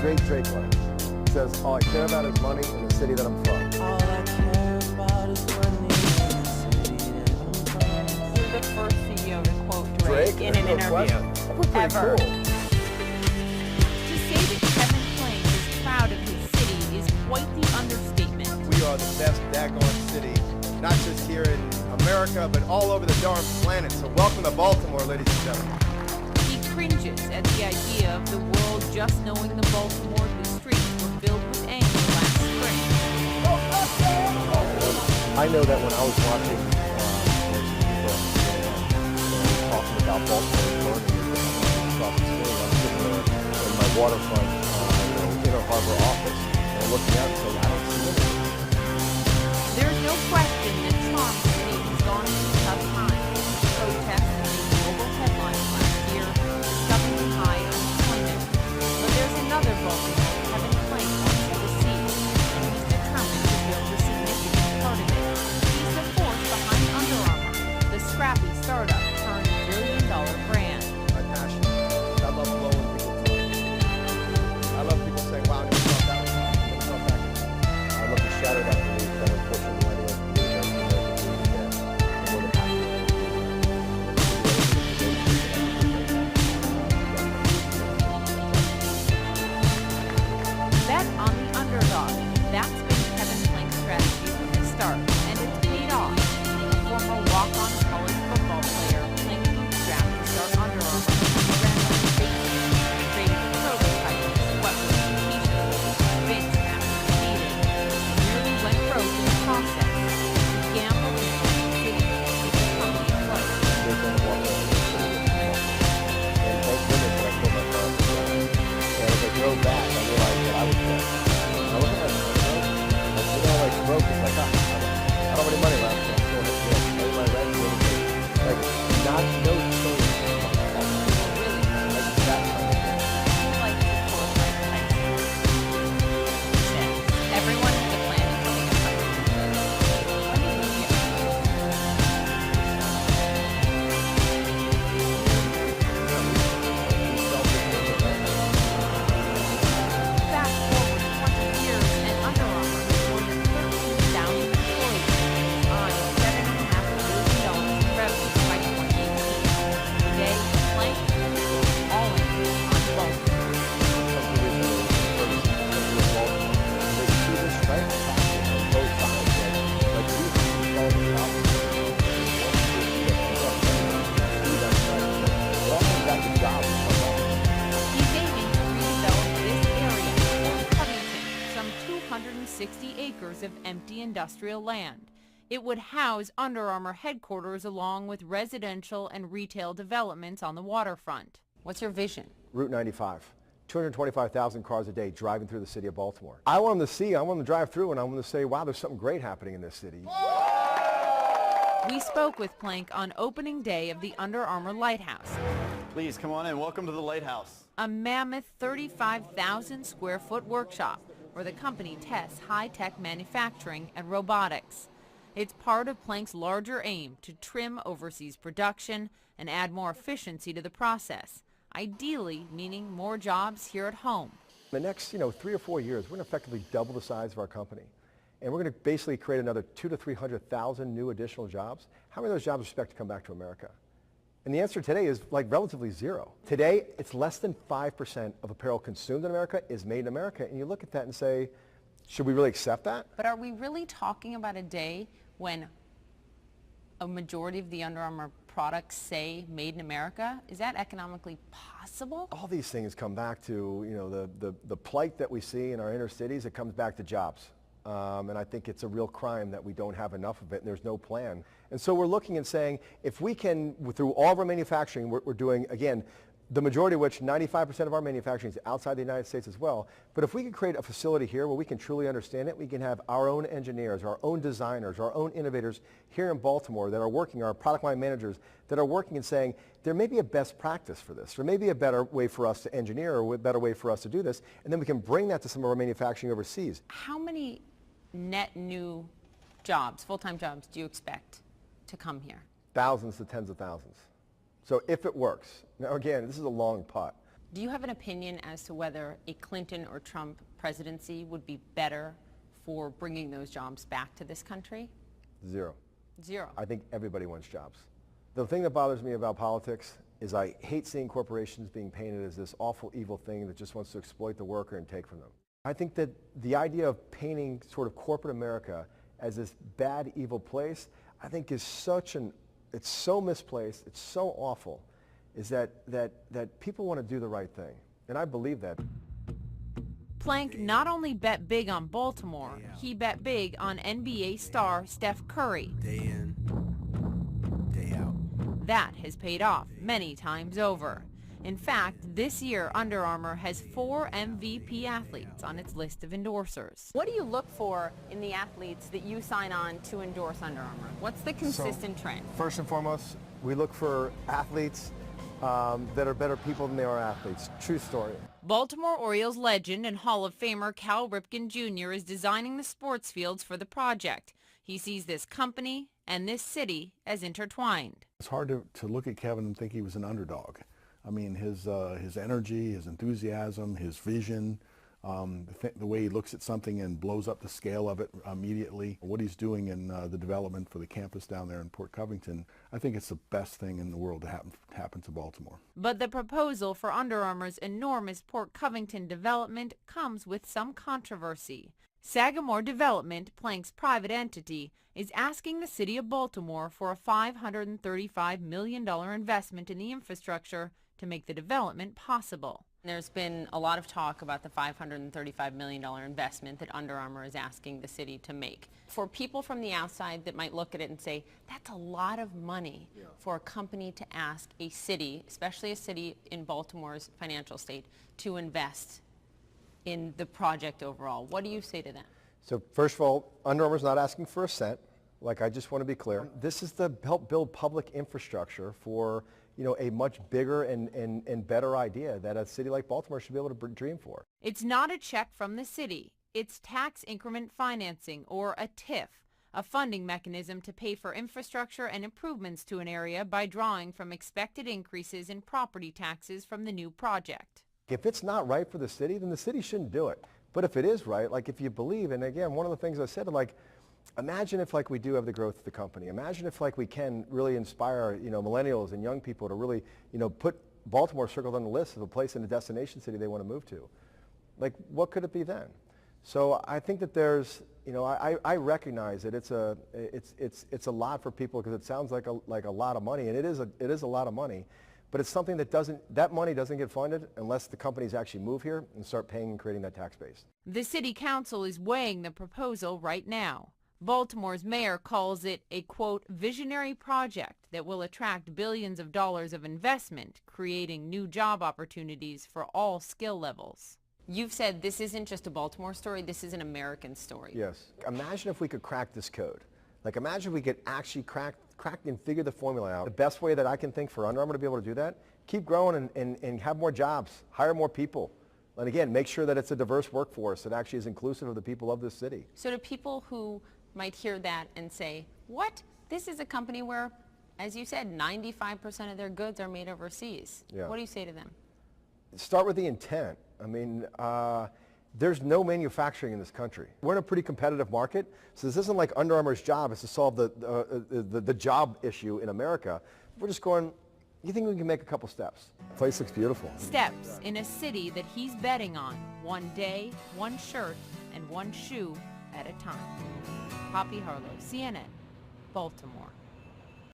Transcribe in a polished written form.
great Drake line. It says, all I care about is money in the city that I'm from. All I care about is money in the city that I'm from. You're the first CEO to quote Drake in an interview. That was pretty Ever. cool. To say that Kevin Plank is proud of his city is quite the understatement. We are the best daggone city, not just here in America, but all over the darn planet. So welcome to Baltimore, ladies and gentlemen. He cringes at the idea of the world just knowing the Baltimore streets were filled with anger last spring. I know that when I was watching people talking about Baltimore learning across the city, I'm sitting there in my waterfront Inner Harbor office and looking out and saying, I don't see anything. There's no question that Charm City has gone through tough times. Protests made global headlines last year, discovering high unemployment. But there's another Baltimore Kevin Plank wants you to see, and he's determined to build a significant part of it. He's the force behind Under Armour, the scrappy startup turned billion-dollar brand. My passion. I love blowing people's minds. I love people saying, wow, never thought that was possible. Never thought that could happen. I love to shatter that belief that unfortunately anyone can believe that the American dream again. I'm more than happy Bet on the underdog. That's been Kevin Plank's strategy from the start, and it's paid off. A former walk-on college football player, Plank bootstrapped to start Under Armour. He ran on his basement, created a prototype of sweatshirts and t-shirts, Vince after defeated. Nearly went broke in the process. He gambled in the city to keep the company afloat. There's only one way to do it. And thank goodness that I pulled my car. And as I drove back, I realized that I was broke. I looked at my like broke is like, I don't have any money left. So I'm still pay my rent and everything. Like, not no change. Like that kind of thing. Like the quote by Tyson. He says, everyone has a plan until they get hired. When did we get Fast forward 20 years and Under Armour has more than 13,000 employees and eyeing $7.5 billion in revenue by 2018. Today, Plank is all in on Baltimore. He's aiming to redevelop this area called Covington, some 260 acres of empty industrial land. It would house Under Armour headquarters along with residential and retail developments on the waterfront. What's your vision? Route 95. 225,000 cars a day driving through the city of Baltimore. I want them to see, I want them to drive through, and I want them to say, wow, there's something great happening in this city. We spoke with Plank on opening day of the Under Armour Lighthouse, Please come on in. Welcome to the Lighthouse. a mammoth 35,000 square foot workshop where the company tests high-tech manufacturing and robotics. It's part of Plank's larger aim to trim overseas production and add more efficiency to the process, ideally meaning more jobs here at home. In the next, 3 or 4 years, we're going to effectively double the size of our company. And we're going to basically create another 200,000 to 300,000 new additional jobs. How many of those jobs expect to come back to America? And the answer today is like relatively zero. Today, it's less than 5% of apparel consumed in America is made in America. And you look at that and say, should we really accept that? But are we really talking about a day when a majority of the Under Armour products say made in America? Is that economically possible? All these things come back to, the plight that we see in our inner cities. It comes back to jobs. And I think it's a real crime that we don't have enough of it and there's no plan. And so we're looking and saying, if we can, through all of our manufacturing, we're doing, again, the majority of which, 95% of our manufacturing is outside the United States as well. But if we can create a facility here where we can truly understand it, we can have our own engineers, our own designers, our own innovators here in Baltimore that are working, our product line managers that are working and saying, there may be a best practice for this. There may be a better way for us to engineer or a better way for us to do this. And then we can bring that to some of our manufacturing overseas. How many net new jobs, full-time jobs, do you expect to come here? Thousands to tens of thousands. So if it works, now again, this is a long putt. Do you have an opinion as to whether a Clinton or Trump presidency would be better for bringing those jobs back to this country? Zero. Zero. I think everybody wants jobs. The thing that bothers me about politics is I hate seeing corporations being painted as this awful, evil thing that just wants to exploit the worker and take from them. I think that the idea of painting sort of corporate America as this bad, evil place, I think is it's so misplaced, it's so awful, is that people want to do the right thing. And I believe that. Plank not only bet big on Baltimore, he bet big on NBA star Steph Curry. Day in, day out. That has paid off many times over. In fact, this year Under Armour has 4 MVP athletes on its list of endorsers. What do you look for in the athletes that you sign on to endorse Under Armour? What's the consistent trend? First and foremost, we look for athletes that are better people than they are athletes. True story. Baltimore Orioles legend and Hall of Famer Cal Ripken Jr. is designing the sports fields for the project. He sees this company and this city as intertwined. It's hard to look at Kevin and think he was an underdog. I mean, his energy, his enthusiasm, his vision, the way he looks at something and blows up the scale of it immediately, what he's doing in the development for the campus down there in Port Covington, I think it's the best thing in the world to happen to Baltimore. But the proposal for Under Armour's enormous Port Covington development comes with some controversy. Sagamore Development, Plank's private entity, is asking the city of Baltimore for a $535 million investment in the infrastructure to make the development possible. There's been a lot of talk about the $535 million investment that Under Armour is asking the city to make. For people from the outside that might look at it and say, that's a lot of money for a company to ask a city, especially a city in Baltimore's financial state, to invest in the project overall. What do you say to that? So first of all, Under Armour's not asking for a cent. Like, I just want to be clear. This is to help build public infrastructure for, a much bigger and better idea that a city like Baltimore should be able to dream for. It's not a check from the city. It's tax increment financing, or a TIF, a funding mechanism to pay for infrastructure and improvements to an area by drawing from expected increases in property taxes from the new project. If it's not right for the city, then the city shouldn't do it. But if it is right, like if you believe, and again, one of the things I said, like, imagine if we do have the growth of the company. Imagine if we can really inspire, millennials and young people to really, put Baltimore circled on the list of a place in a destination city they want to move to. Like, what could it be then? So I think that there's, I recognize that it's a lot for people because it sounds like a lot of money, and it is a lot of money. But it's something that money doesn't get funded unless the companies actually move here and start paying and creating that tax base. The city council is weighing the proposal right now. Baltimore's mayor calls it a, quote, visionary project that will attract billions of dollars of investment, creating new job opportunities for all skill levels. You've said this isn't just a Baltimore story, this is an American story. Yes. Imagine if we could crack this code. Like, imagine if we could actually crack and figure the formula out. The best way that I can think for Under Armour to be able to do that, keep growing and have more jobs, hire more people. And again, make sure that it's a diverse workforce that actually is inclusive of the people of this city. So to people who might hear that and say, what? This is a company where, as you said, 95% of their goods are made overseas. Yeah. What do you say to them? Start with the intent. I mean, there's no manufacturing in this country. We're in a pretty competitive market, so this isn't like Under Armour's job is to solve the job issue in America. We're just going, you think we can make a couple steps? The place looks beautiful. Steps in a city that he's betting on, one day, one shirt, and one shoe at a time. Poppy Harlow, CNN, Baltimore.